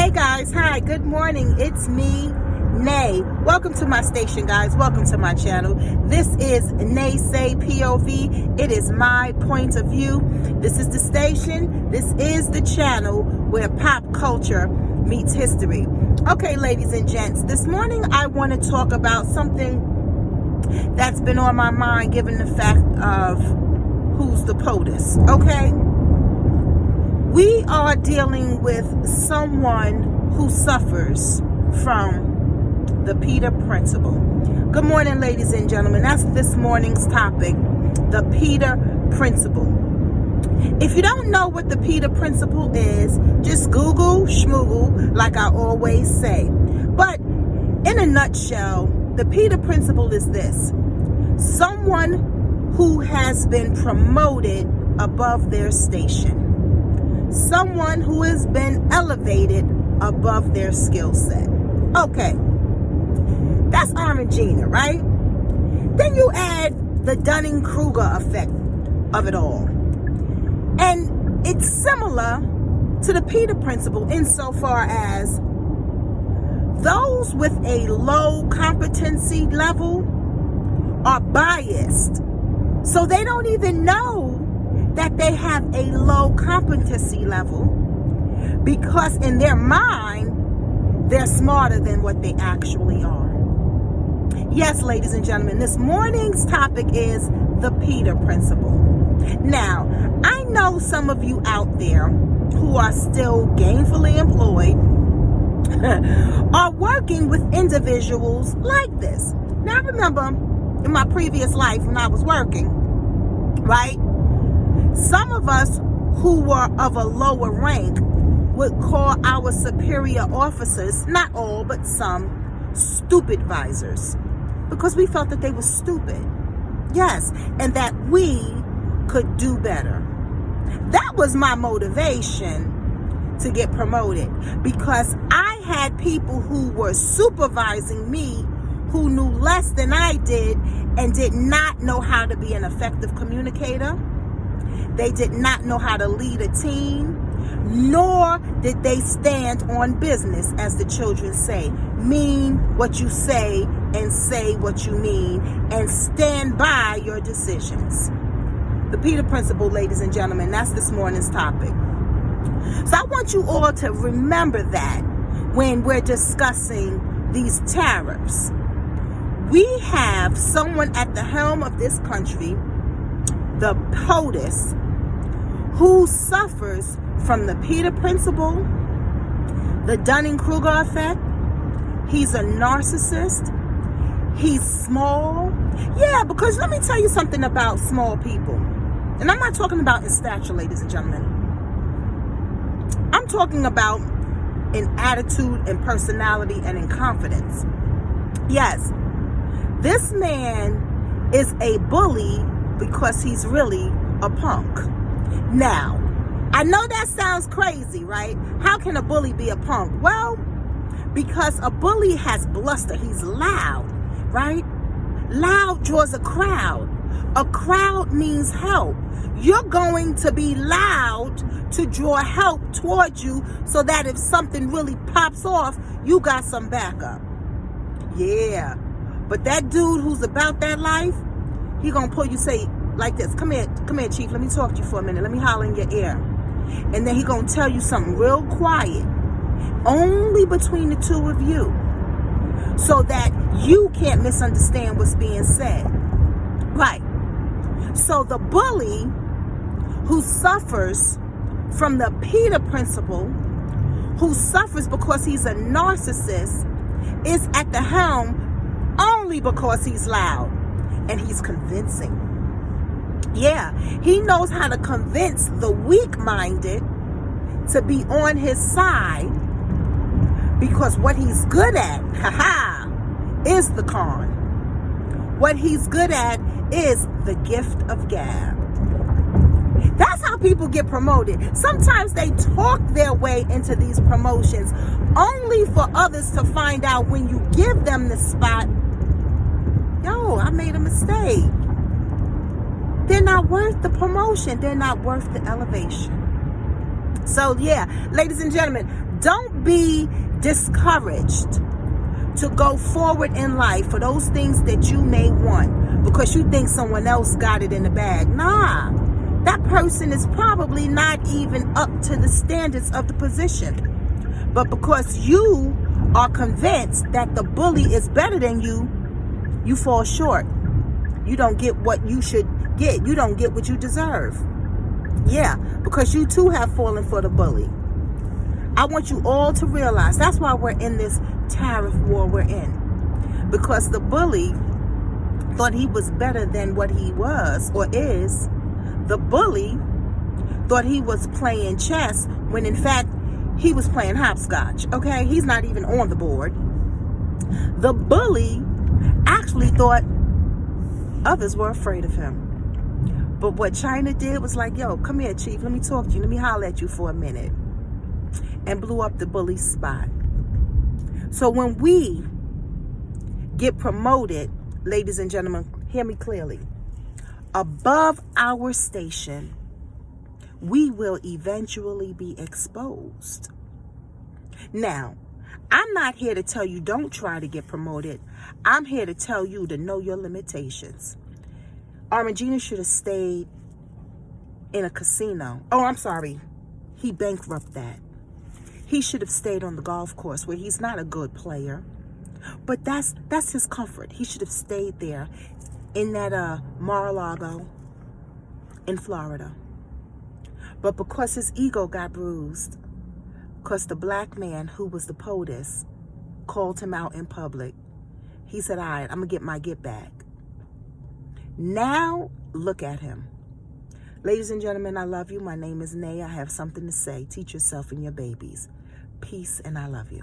Hey guys, hi, good morning. It's me, Nay. Welcome to my station, guys. Welcome to my channel. This is Nay Say POV. It is my point of view. This is the station. This is the channel where pop culture meets history. Okay, ladies and gents, this morning I want to talk about something that's been on my mind given the fact of who's the POTUS, okay? We are dealing with someone who suffers from the Peter Principle. Good morning, ladies and gentlemen. That's this morning's topic, the Peter Principle. If you don't know what the Peter Principle is, just Google schmoogle, like I always say. But in a nutshell, the Peter Principle is this: someone who has been promoted above their station. Someone who has been elevated above their skill set. Okay, that's Orangina, right? Then you add the Dunning-Kruger effect of it all. And it's similar to the Peter Principle insofar as those with a low competency level are biased. So they don't even know that they have a low competency level because in their mind, they're smarter than what they actually are. Yes, ladies and gentlemen, this morning's topic is the Peter Principle. Now, I know some of you out there who are still gainfully employed are working with individuals like this. Now, I remember in my previous life when I was working, right? Some of us who were of a lower rank would call our superior officers, not all, but some, stupid visors, because we felt that they were stupid. Yes, and that we could do better. That was my motivation to get promoted, because I had people who were supervising me who knew less than I did and did not know how to be an effective communicator. They did not know how to lead a team, nor did they stand on business, as the children say. Mean what you say and say what you mean, and stand by your decisions. The Peter Principle, ladies and gentlemen, that's this morning's topic. So I want you all to remember that when we're discussing these tariffs. We have someone at the helm of this country, the POTUS, who suffers from the Peter Principle, the Dunning-Kruger effect. He's a narcissist. He's small. Yeah, because let me tell you something about small people. And I'm not talking about in stature, ladies and gentlemen. I'm talking about in attitude and personality and in confidence. Yes, this man is a bully because he's really a punk. Now, I know that sounds crazy, right? How can a bully be a punk? Well, because a bully has bluster. He's loud, right? Loud draws a crowd. A crowd means help. You're going to be loud to draw help towards you so that if something really pops off, you got some backup. Yeah. But that dude who's about that life, he gonna pull you, say like this: come here, chief, let me talk to you for a minute, let me holler in your ear. And then he gonna tell you something real quiet, only between the two of you, so that you can't misunderstand what's being said. Right. So the bully who suffers from the Peter Principle, who suffers because he's a narcissist, is at the helm only because he's loud and he's convincing. Yeah, he knows how to convince the weak-minded to be on his side, because what he's good at, is the con. What he's good at is the gift of gab. That's how people get promoted. Sometimes they talk their way into these promotions only for others to find out when you give them the spot, yo, I made a mistake. They're not worth the promotion. They're not worth the elevation. So yeah, ladies and gentlemen, don't be discouraged to go forward in life for those things that you may want because you think someone else got it in the bag. Nah, that person is probably not even up to the standards of the position. But because you are convinced that the bully is better than you, you fall short. You don't get what you should get. You don't get what you deserve. Yeah, because you too have fallen for the bully. I want you all to realize that's why we're in this tariff war we're in. Because the bully thought he was better than what he was or is. The bully thought he was playing chess when in fact he was playing hopscotch. Okay, he's not even on the board. The bully actually thought others were afraid of him. But what China did was like, yo, come here, Chief. Let me talk to you. Let me holler at you for a minute. And blew up the bully's spot. So when we get promoted, ladies and gentlemen, hear me clearly, above our station, we will eventually be exposed. Now, I'm not here to tell you don't try to get promoted. I'm here to tell you to know your limitations. Armangina should have stayed in a casino. Oh, I'm sorry. He bankrupted that. He should have stayed on the golf course where he's not a good player. But that's his comfort. He should have stayed there in that Mar-a-Lago in Florida. But because his ego got bruised, because the black man who was the POTUS called him out in public, he said, all right, I'm going to get my get back. Now, look at him. Ladies and gentlemen, I love you. My name is Nay. I have something to say. Teach yourself and your babies. Peace, and I love you.